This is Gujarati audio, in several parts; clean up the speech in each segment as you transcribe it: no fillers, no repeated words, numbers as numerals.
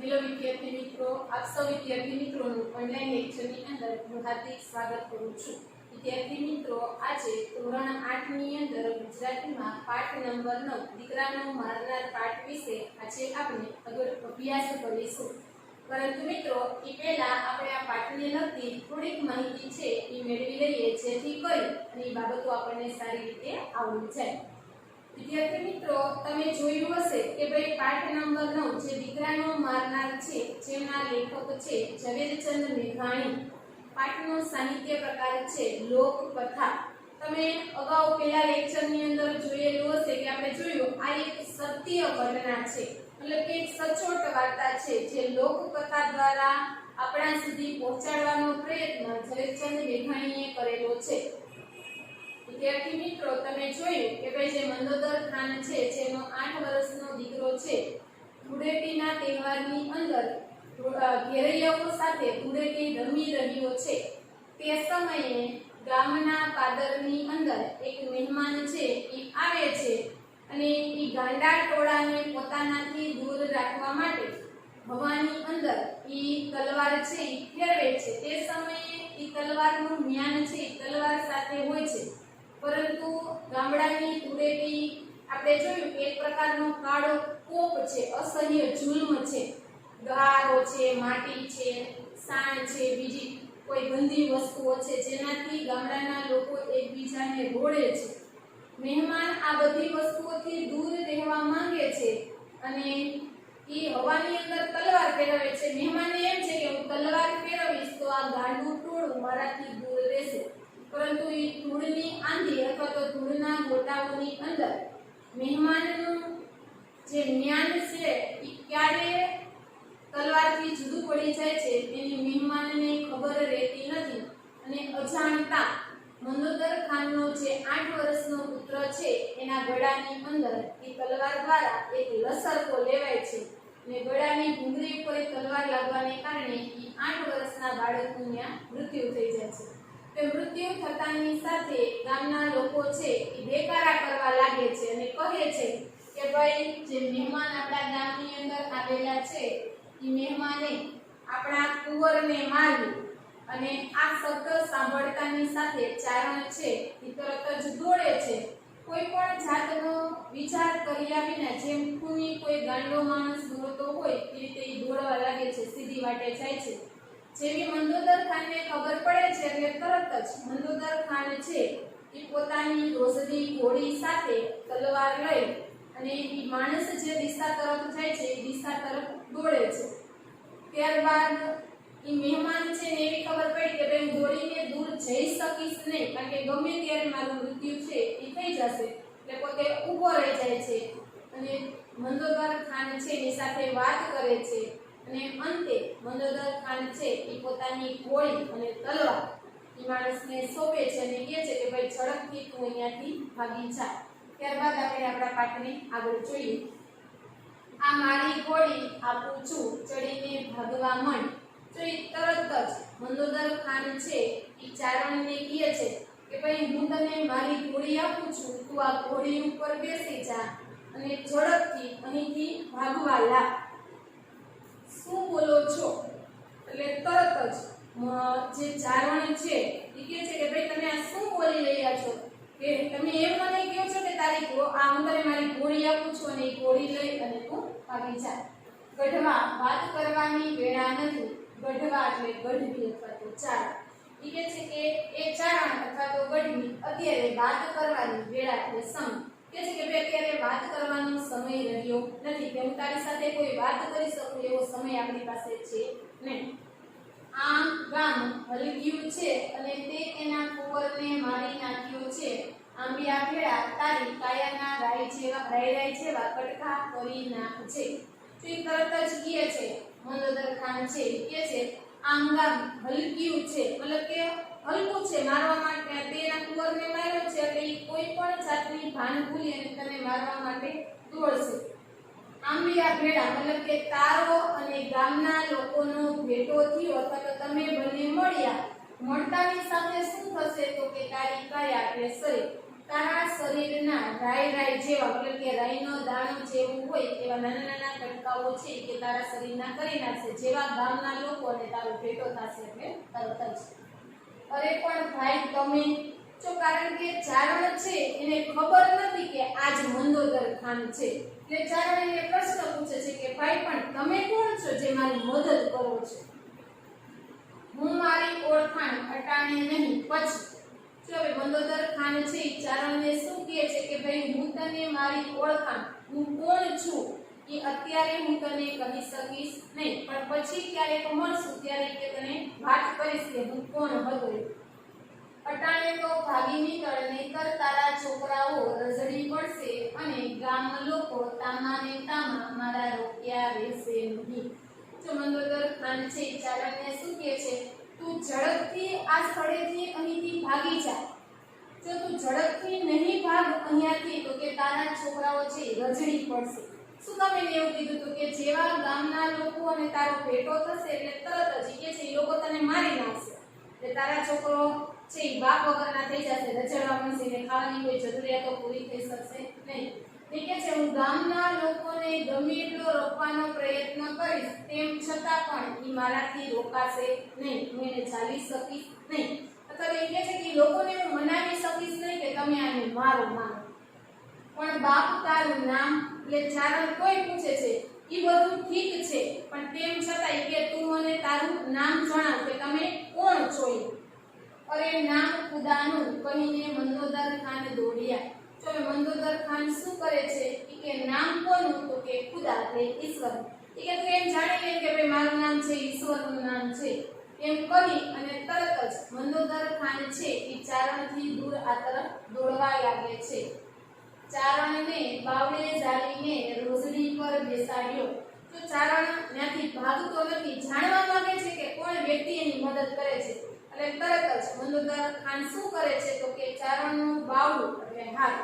હેલો વિદ્યાર્થી મિત્રો, આપ સૌ વિદ્યાર્થી મિત્રોનું ઓનલાઈન લેક્ચરની અંદર હું હાર્દિક સ્વાગત કરું છું। વિદ્યાર્થી મિત્રો, આજે ધોરણ 8 ની અંદર ગુજરાતીમાં પાઠ નંબર 9 દીકરાનો મારનાર પાઠ વિશે આજે આપણે અભ્યાસ કરીશું। પરંતુ મિત્રો, એ પહેલા આપણે આ પાઠને લગતી થોડીક માહિતી છે એ મેળવી લઈએ, જેથી કરી અને એ બાબતો આપણને સારી રીતે આવડી જાય। વિદ્યાર્થી મિત્રો, તમે જોયું હશે કે ભાઈ પાઠ નંબર 9 જે દીકરાનો મારનાર છે, જેના લેખક છે ઝવેરચંદ મેઘાણી। પાઠનો સાહિત્ય પ્રકાર છે લોકકથા। તમે અગાઉ પહેલા લેક્ચરની અંદર જોયેલું હશે કે આપણે જોયું આ એક સત્ય ઘટના છે, એટલે કે એક સચોટ વાર્તા છે જે લોકકથા દ્વારા આપણા સુધી પહોંચાડવાનો પ્રયત્ન ઝવેરચંદ મેઘાણીએ કરેલો છે। વિદ્યાર્થી મિત્રો, તમે જોયું કે ભાઈ જે મંદોદર ખાન છે, જેનો 8 વર્ષનો દીકરો છે, ધૂળેટીના તહેવારની અંદર ઘેરૈયાઓ સાથે ધૂળેટી રમી રહ્યો છે। તે સમયે ગામના પાદરની અંદર એક મહેમાન છે એ આવે છે અને એ ગાંડા ટોળાને પોતાનાથી દૂર રાખવા માટે હવાની અંદર એ તલવાર છે એ ફેરવે છે। તે સમયે એ તલવારનું જ્ઞાન છે એ તલવાર સાથે હોય છે, પરંતુ ગામડાની ધૂળેટી આપણે જોયું કે એક પ્રકારનો કાળો કોપ છે, અસહ્ય જુલ્મ છે, ગારો છે, માટી છે, સાણ છે, બીજી કોઈ ગંદી વસ્તુઓ છે, જેનાથી ગામડાના લોકો એકબીજાને રોળે છે। મહેમાન આ બધી વસ્તુઓથી દૂર રહેવા માંગે છે અને એ હવાની અંદર તલવાર ફેરવે છે। મહેમાનને એમ છે કે હું તલવાર ફેરવીશ તો આ ગાંડું ટોળું મારાથી દૂર રહેશે, પરંતુ એ ધૂળની આંધી અથવા તો ધૂળના ગોટાઓની અંદર મહેમાનનું જે જ્ઞાન છે એ ક્યારે તલવારથી જુદું પડી જાય છે તેની મહેમાનને ખબર રહેતી નથી અને અજાણતા મંદોદર ખાનનો જે 8 વર્ષનો પુત્ર છે એના ગળાની અંદર એ તલવાર દ્વારા એક લસરકો લેવાય છે અને ગળાની ભૂંગળી ઉપર તલવાર લાગવાને કારણે એ 8 વર્ષના બાળકનું ત્યાં મૃત્યુ થઈ જાય છે। તે મૃત્યુ થતાની સાથે ગામના લોકો છે એ બેકારા કરવા લાગે છે અને કહે છે કે ભાઈ જે મહેમાન આપણા ગામની અંદર આવેલા છે એ મહેમાને આપણા કુંવરને માર્યું। અને આ શબ્દ સાંભળતાની સાથે ચારણ છે એ તરત જ દોડે છે, કોઈ પણ જાતનો વિચાર કર્યા વિના, જેમ કોઈ ગાંડો માણસ દોડતો હોય એ રીતે એ દોડવા લાગે છે, સીધી વાટે જાય છે। જેવી મંદોદર ખાનને ખબર પડે છે એટલે તરત જ મંદોદર ખાન છે એ પોતાની રોસડી ઘોડી સાથે તલવાર લઈ અને એ માણસ જે દિશા તરફ જાય છે એ દિશા તરફ દોડે છે। ત્યારબાદ એ મહેમાન છે ને એવી ખબર પડી કે ભાઈ દોડીને દૂર જઈ શકીશ નહીં, કારણ કે ગમે ત્યારે મારું મૃત્યુ છે એ થઈ જશે, એટલે પોતે ઊભો રહી જાય છે અને મંદોદર ખાન છે એની સાથે વાત કરે છે અને અંતે મંદોદર ખાન છે એ પોતાની ઘોડી અને તલવાર એ માણસને સોંપે છે અને કહે છે કે ભાઈ ઝડપથી તું અહીંયાથી ભાગી જા। ત્યારબાદ આપણે આપણા પાઠને આગળ જોઈએ। આ મારી ઘોડી આપું છું, ચડીને ભાગવા માંડ। તો એ તરત જ મંદોદર ખાન છે એ ચારણને કહે છે કે ભાઈ હું તને મારી ઘોડી આપું છું, તું આ ઘોડી ઉપર બેસી જા અને ઝડપથી અહીંથી ભાગવા લાગ। શું બોલો છો? એટલે તરત જ જે ચારણ છે એ કહે છે કે ભાઈ તમે આ શું બોલી રહ્યા છો, કે તમે એમ મને કહો છો કે તારી હું તને મારી ઘોડી આપું છું અને એ ઘોડી લઈ અને તું ભાગી જા। ગઢવા વાત કરવાની વેળા નથી। ગઢવા એટલે ગઢવી અથવા તો ચારણ। એ કહે છે કે એ ચારણ અથવા તો ગઢવી અત્યારે વાત કરવાની વેળા એટલે સમય, કહે છે કે ભાઈ અત્યારે વાત કરવાનો સમય રહ્યો નથી, કે હું તારી સાથે કોઈ વાત કરી શકું એવો સમય આપણી પાસે છે નહીં। આ ગામ હલગ્યું છે અને તે એના કુંવરને મારી નાખ્યો છે। આંબિયા ભેળા તારી કાયાના રાય જેવા કટકા કરી નાખજે। તો એ તરત જ કહે છે મંદોદર ખાન છે કહે છે આમ ગામ હલગ્યું છે, મતલબ કે હલકું છે, મારવા માટે તેના કુંવરને માર્યો છે એટલે એ કોઈ પણ જાતની ભાન ભૂલી અને તને મારવા માટે દોડશે। આંબિયા ભેળા મતલબ કે તારો અને ગામના લોકોનો ભેટો થયો અથવા તો તમે બંને મળ્યા, મળતાની સાથે શું થશે તો કે તારી કાયા એટલે શરીર તારા શરીરના રાઈ જેવા એટલે કે રાઈનો દાણો જેવું હોય એવા નાના નાના કટકાઓ છે કે તારા શરીરના કરી નાખશે જેવા ગામના લોકો અને તારો ભેટો થશે એટલે તરત જ અરે પણ ભાઈ તમે જો કારણ કે ચારણ છે એને ખબર નથી કે આજ મંદોદર ખાન છે એટલે ચારણ એને પ્રશ્ન પૂછે છે કે ભાઈ પણ તમે કોણ છો જે મારી મદદ કરો છો હું મારી ઓળખાણ અટાણે નહીં પછી જો હવે મંદોદર ખાન છે ચારણને શું કહે છે કે ભાઈ હું તને મારી ઓળખાણ હું કોણ છું એ અત્યારે હું તને કહી શકીશ નહીં પણ પછી ક્યારેક મળશું ત્યારે કે તને વાત કરીશ કે હું કોણ હતો અટાણે તો ભાગી નીકળ નહીતર તારા છોકરાઓ રઝળી પડશે અને ગામના લોકો તામાને તામા મારા રોક્યા રહેશે નહીં જો મંદોદર ખાન છે ચારણને શું કહે છે તું ઝડપથી આ સ્થળેથી અહીંથી ભાગી જા જો તું ઝડપથી નહીં ભાગ અહીંયાથી તો કે તારા છોકરાઓ છે રઝળી પડશે શું તમે એવું કીધું હતું કે જેવા ગામના લોકો અને તારો ભેટો થશે એટલે તરત જ કે છે એ લોકો તને મારી નાખશે એટલે તારા છોકરો છે એ બાપ વગરના થઈ જશે રઝળવા મળશે ને ખાવાની કોઈ જરૂરિયાતો પૂરી થઈ શકશે નહીં એ કે છે હું ગામના લોકોને ગમે એટલો રોકવાનો પ્રયત્ન કરીશ તેમ છતાં પણ એ મારાથી રોકાશે નહીં હું એને ચાલી શકીશ નહીં અથવા એ કહે છે કે લોકોને હું મનાવી શકીશ નહીં કે તમે આને મારો પણ બાપ તારું નામ એટલે ચારણ કોઈ પૂછે છે એ બધું ઠીક છે પણ તેમ છતાં કે તું મને તારું નામ જણાવ કે તમે કોણ છો અરે નામ ખુદાનું કહીને મંદોદર ખાન દોડ્યા તો મંદોદર ખાન શું કરે છે કે નામ કોનું તો કે ખુદા એટલે ઈશ્વર કે તું એમ જાણી લે કે ભાઈ મારું નામ છે ઈશ્વરનું નામ છે એમ કહી અને તરત જ મંદોદર ખાન છે એ ચારણથી દૂર આ તરફ દોડવા લાગે છે ચારણને બાવળે ઝાલીને રોઝડી પર બેસાડ્યો તો ચારણ ત્યાંથી ભાગતો નથી જાણવા માંગે છે કે કોણ વ્યક્તિ એની મદદ કરે છે એટલે તરત જ મંદોદર ખાન શું કરે છે તો કે ચારણનું બાવળું એટલે હાથ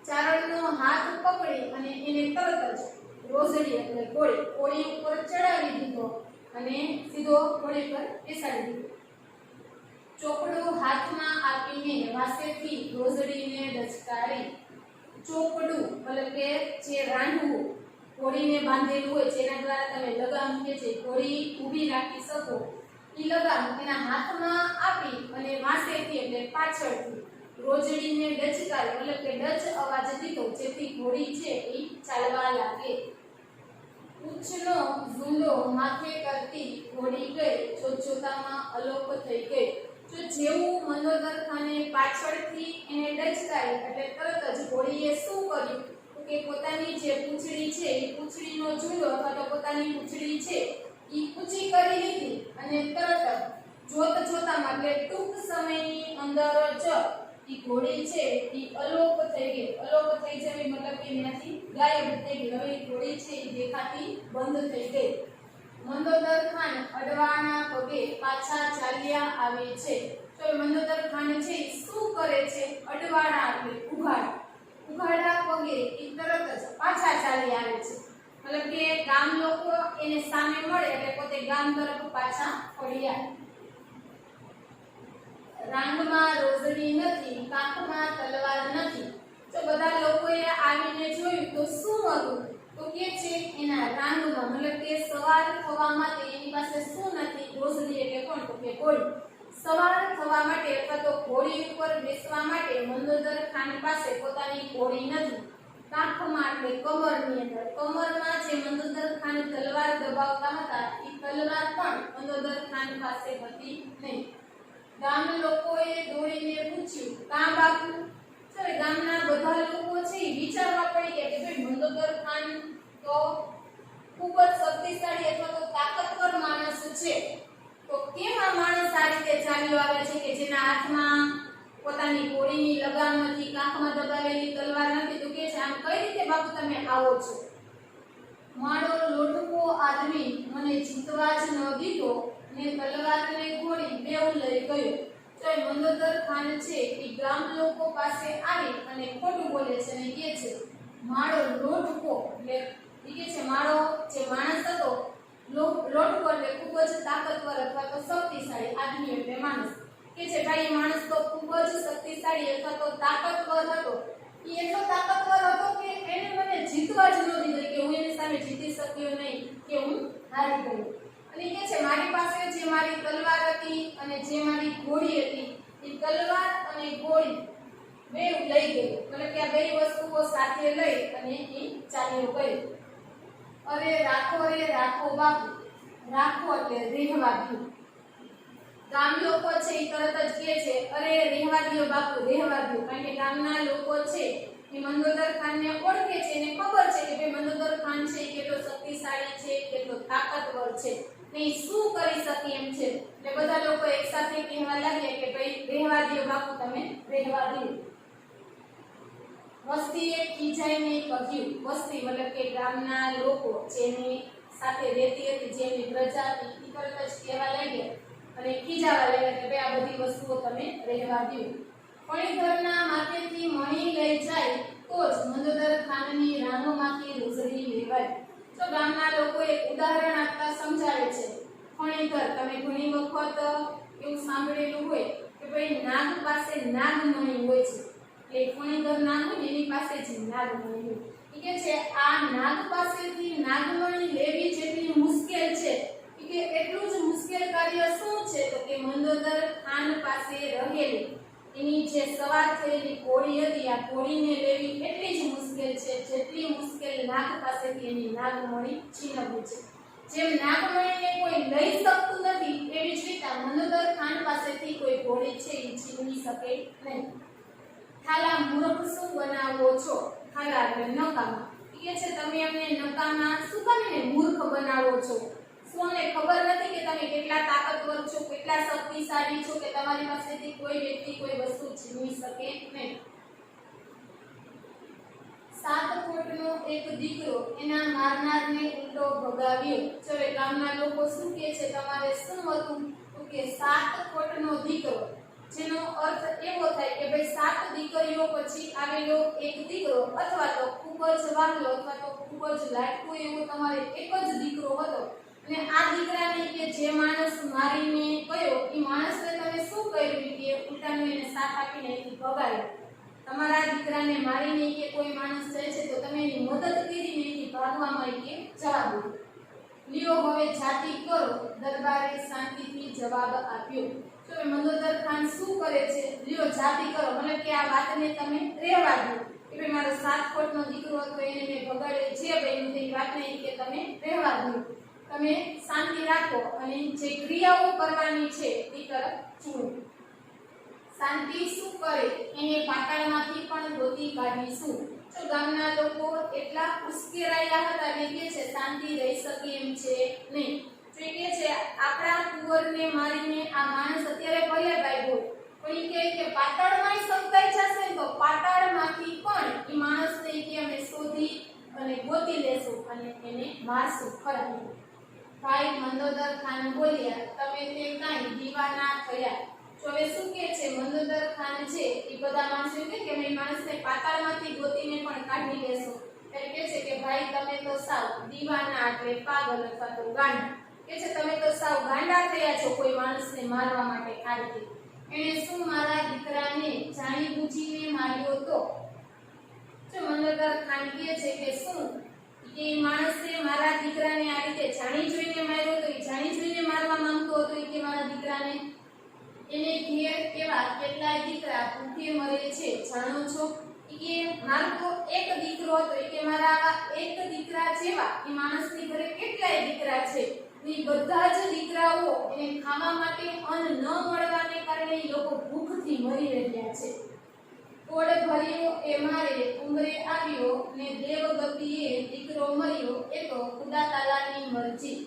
ચારણનો હાથ પકડી અને એને તરત જ રોઝડી એટલે કોળી ઉપર ચડાવી દીધો અને સીધો કોળી પર બેસાડી દીધો ચોપડું હાથમાં આપીને વાસેથી રોઝડીને ડચકારી ચોપડું એટલે કે જે રાંધવું ઘોડીને બાંધેલું હોય જેના દ્વારા તમે લગામ કે છે ઘોડી ઊભી રાખી શકો એ લગામ એના હાથમાં આપી અને વાંસેથી એટલે પાછળથી રોજડીને ડચકારી એટલે કે ડચ અવાજ દીધો જેથી ઘોડી છે એ ચાલવા લાગે ઉચ્ચનો ઝુંડો માથે કરતી ઘોડી ગઈ જોતજોતામાં અલોપ થઈ ગઈ તો જેવું મંદોદર ખાને પાછળથી એને ડચકારી એટલે તરત જ ઘોડીએ શું કર્યું કે પોતાની જે પૂંછડી છે એ પૂંછડીનો ઝૂંડો અથવા તો પોતાની પૂંછડી છે એ ઊંચી કરી લીધી અને તરત જોતામાં એટલે ટૂંક સમયની અંદર જ એ ઘોડી છે એ અલોપ થઈ ગઈ અલોપ થઈ જવી મતલબ કે એનાથી ગાયબ થઈ ગઈ હવે ઘોડી છે એ દેખાતી બંધ થઈ ગઈ મંદોદર ખાન અડવાણા પગે પાછા ચાલ્યા આવે છે તો મંદોદર ખાન છે શું કરે છે અડવાણા એટલે ઉઘાડા પગે એ તરત જ પાછા ચાલી આવે છે મતલબ કે ગામ લોકો એને સામે મળે એટલે પોતે ગામ તરફ પાછા ફળ્યા રાંગમાં રોઝડી નથી કાંખમાં તલવાર નથી તો બધા લોકોએ આવીને જોયું તો શું હતું તો કે છે એના રાંગમાં મતલબ કે સવાર થવા માટે એની પાસે શું નથી રોઝડી એટલે કોણ તો કે ઘોડી સવાર થવા માટે અથવા તો ઘોડી ઉપર બેસવા માટે મંદોદર ખાન પાસે પોતાની ઘોડી નથી કાંખમાં એટલે કમરની અંદર કમરમાં જે મંદોદર ખાન તલવાર દબાવતા હતા એ તલવાર પણ મંદોદર ખાન પાસે હતી નહીં ગામ લોકોએ દોડીને પૂછ્યું કાં બાપુ તો ગામના બધા લોકો છે વિચારવા પડી ગયા કે ભાઈ મંદોદર ખાન તો ખૂબ જ શક્તિશાળી અથવા તો તાકાતવર માણસ છે તો કેમ આ માણસ આ રીતે ચાલ્યો આવે છે કે જેના હાથમાં પોતાની ઘોડીની લગામ નથી કાંખમાં દબાવેલી તલવાર નથી તો કે છે આમ કઈ રીતે બાપુ તમે આવો છો મારો લોટકો આદમી મને જીતવા જ ન દીધો ને તલવારને ઘોડી બેઉ લઈ ગયો તો મંદોદર ખાન છે એ ગામ લોકો પાસે આવી અને ખોટું બોલે છે અને કહે છે મારો લોટકો એટલે એ કહે છે મારો જે માણસ હતો લોટકો એટલે ખૂબ જ તાકાતવર અથવા તો શક્તિશાળી આદમી એટલે માણસ કે છે ભાઈ માણસ તો ખૂબ જ શક્તિશાળી અથવા તો તાકાતવર હતો. એ એટલો તાકાતવર હતો કે એને મને જીતવા જ ન દીધો, કે હું એની સામે જીતી શક્યો નહીં, કે હું હારી ગયો. અને કે છે મારી પાસે જે મારી તલવાર હતી અને જે મારી ઘોડી હતી, એ તલવાર અને ઘોડી બે લઈ ગયો. એટલે કે આ બે વસ્તુઓ સાથે લઈ અને એ ચાલ્યો ગયો. અરે રાખો બાપુ, રાખો એટલે રહેવા દો. ગામ લોકો છે એ તરત જ કહે છે અરે રહેવા દો બાપુ, રહેવા દો. કારણ કે ગામના લોકો છે એ મંદોદર ખાનને ઓળખે છે, એને ખબર છે કે ભાઈ મંદોદર ખાન છે કેટલો શક્તિશાળી છે, કેટલો તાકાતવર છે, ને શું કરી શકે એમ છે. એટલે બધા લોકો એકસાથે કહેવા લાગ્યા કે ભાઈ રહેવા દો બાપુ, તમે રહેવા દો. વસ્તીએ ખીજાઈને કહ્યું, વસ્તી મતલબ કે ગામના લોકો જેની સાથે રહેતી હતી, જેની પ્રજા હતી, તરત જ કહેવા લાગ્યા અને ખીજાવા લાગ્યા કે ભાઈ આ બધી વસ્તુઓ તમે રહેવા દો. ફણીધરના માથેથી મણી લઈ જાય તો જ મંદોદર ખાનની રાનોમાંથી રોજડી લેવાય. તો ગામના લોકો એક ઉદાહરણ આપતા સમજાવે છે. ફણીધર, તમે ઘણી વખત એવું સાંભળેલું હોય કે ભાઈ નાગ પાસે નાગમણી હોય છે. એ ફણીધર નાગ એની પાસે જ નાગમણી હોય. કે છે આ નાગ પાસેથી નાગમણી લેવી જેટલી મુશ્કેલ છે, કે એટલું જ મુશ્કેલ કાર્ય શું છે તો કે મંદોદર ખાન પાસે રહેલી એની જે સવાર થયેલી ઘોડી હતી, આ ઘોડીને લેવી એટલી જ મુશ્કેલ છે જેટલી મુશ્કેલ નાગ પાસેથી એની નાગમણી છીનવવી છે. જેમ નાગમણીને કોઈ લઈ શકતું નથી, એવી જ રીતે મંદોદર ખાન પાસેથી કોઈ ઘોડી છે એ છીનવી શકે નહીં. ખાલા મૂર્ખ શું બનાવો છો? ખાલા એટલે નકામા. કે છે તમે અમને નકામા શું કામને મૂર્ખ બનાવો છો? શું અમને ખબર નથી કે તમે કેટલા તાકાતવર છો, કેટલા શક્તિશાળી છો, કે તમારી પાસેથી કોઈ વ્યક્તિ કોઈ વસ્તુ છીનવી શકે નહીં. 7 કોટનો એક દીકરો એના મારનારને ઉલટો ભગાવ્યો. હવે ગામના લોકો શું કહે છે, તમારે શું હતું તો કે 7 કોટનો દીકરો, જેનો અર્થ એવો થાય કે ભાઈ 7 દીકરીઓ પછી આવેલો એક દીકરો, અથવા તો ખૂબ જ વહાલો અથવા તો ખૂબ જ લાડકો એવો તમારે એક જ દીકરો હતો. અને આ દીકરાને કે જે માણસ મારીને ગયો, એ માણસને તમે શું કર્યું કે ઉલટાનું એને સાથ આપીને એથી ભગાડ્યો. તમારા દીકરાને મારીને કે કોઈ માણસ જાય છે તો તમે એની મદદ કરીને એથી ભાગવામાં કે જવાબ દો. લ્યો હવે જાતિ કરો, દરબારે શાંતિથી જવાબ આપ્યો. તો મંદોદર ખાન શું કરે છે, લ્યો જાતિ કરો, મતલબ કે આ વાતને તમે રહેવા દો કે ભાઈ મારો 7 કોટનો દીકરો હતો એને મેં ભગાડ્યો, જે બન્યું તે વાતને કે તમે રહેવા દો, તમે શાંતિ રાખો અને જે ક્રિયાઓ કરવાની છે તે તરફ જુઓ. શાંતિ શું કરે, એને પાતાળમાંથી પણ ગોતી કાઢીશું. તો ગામના લોકો એટલા ઉશ્કેરાયા હતા કે છે શાંતિ રહી શકે એમ છે નહીં. તો કે છે આપણા કુંવરને મારીને આ માણસ અત્યારે ભલે ભાગ્યો, પણ એ કે પાતાળમાં સંતાઈ જશે તો પાતાળમાંથી પણ એ માણસને કે અમે શોધી અને ગોતી લેશું અને એને મારશું ખરા. ભાઈ મંદોદર ખાન બોલ્યા, તમે તે કાંઈ દીવાના થયા. તો હવે શું કહે છે મંદોદર ખાન છે એ બધા માણસો કે અમે માણસને પાતાળમાંથી ગોતીને પણ કાઢી લેશું. એટલે કહે છે કે ભાઈ તમે તો સાવ દીવાના એટલે પાગલ અથવા તો ગાંડા. કે છે તમે તો સાવ ગાંડા થયા છો કોઈ માણસને મારવા માટે આ રીતે. એણે શું મારા દીકરાને જાણી બૂજીને માર્યો તો? જો મંદોદર ખાન કહે છે કે શું કે માણસે મારા દીકરાને આ રીતે જાણી જોઈને માર્યો તો, એ જાણી જોઈને મારવા માંગતો હતો કે મારા દીકરાને? એને ઘેર કેવા કેટલાય દીકરા ભૂખે મરે છે જાણો છો? કે મારો તો એક દીકરો હતો, કે મારા આવા એક દીકરા જેવા એ માણસની ઘરે કેટલાય દીકરા છે, એ બધા જ દીકરાઓ એને ખાવા માટે અન્ન ન મળવાને કારણે એ લોકો ભૂખથી મરી રહ્યા છે. કોડ ભર્યો એ મારે ઉંમરે આવ્યો ને દેવગતિએ દીકરો મર્યો, એ તો ખુદા તાલાની મરજી.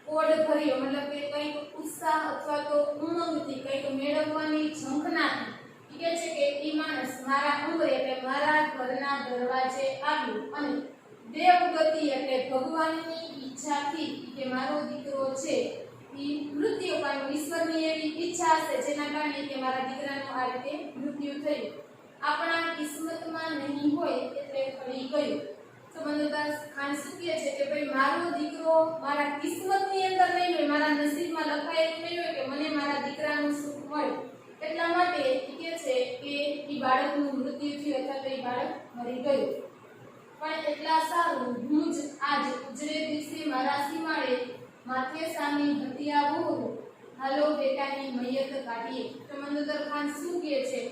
કોડ ભર્યો મતલબ કે કંઈક ઉત્સાહ અથવા તો ઉમંગથી કંઈક મેળવવાની ઝંખનાથી કહે છે કે એ માણસ મારા ઉંમરે એટલે મારા ઘરના દરવાજે આવ્યો અને દેવગતિ એટલે ભગવાનની ઈચ્છાથી કે મારો દીકરો છે એ મૃત્યુ પામ્યો. ઈશ્વરની એવી ઈચ્છા હશે જેના કારણે કે મારા દીકરાનું આ રીતે મૃત્યુ થયું. આપણા કિસ્મતમાં નહીં હોય એટલે ફળી ગયું. તો મંદોદર ખાન શું કહે છે કે ભાઈ મારો દીકરો મારા કિસ્મતની અંદર નહીં હોય, મારા નસીબમાં લખાયેલું નહીં હોય કે મને મારા દીકરાનું સુખ મળે, એટલા માટે કહે છે કે ઈ બાળકનું મૃત્યુ થયું અથવા તો ઈ બાળક મરી ગયું. પણ એટલા સારું હું જ આજ ઉજળે દિવસે મારા સીમાડે માથે સામી હતી આવું હાલો બેટાની મૈયત કાઢીએ. તો મંદોદર ખાન શું કહે છે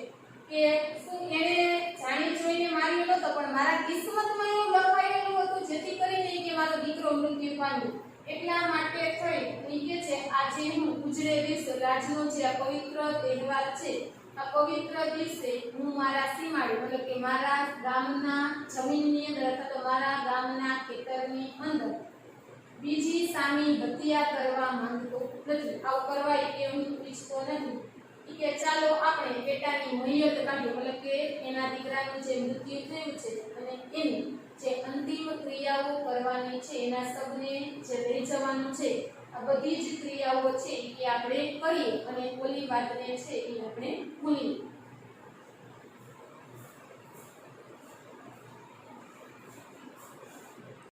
કે શું એને જાણી જોઈને માર્યો નતો, પણ મારા કિસ્મતમાં એવું લખાયેલું હતું જેથી કરીને કે મારો દીકરો મૃત્યુ પામ્યો. એટલા માટે થઈ એ કહે છે આજે હું ઉજળે દિવસે રાજનો જે આ પવિત્ર તહેવાર છે, આ પવિત્ર દિવસે હું મારા સીમાડે એટલે કે મારા ગામના જમીનની અંદર અથવા તો મારા ગામના ખેતરની અંદર બીજી સામી હત્યા કરવા માંગતો નથી. આવું કરવા કે હું ઈચ્છતો નથી. કે ચાલો આપણે બેટાની મૈયત કાઢીએ, મતલબ કે એના દીકરાનું જે મૃત્યુ થયું છે અને એની જે અંતિમ ક્રિયાઓ કરવાની છે, એના શબને જે લઈ જવાનું છે, આ બધી જ ક્રિયાઓ છે એ આપણે કરીએ અને ઓલી વાતને છે એ આપણે ભૂલીએ.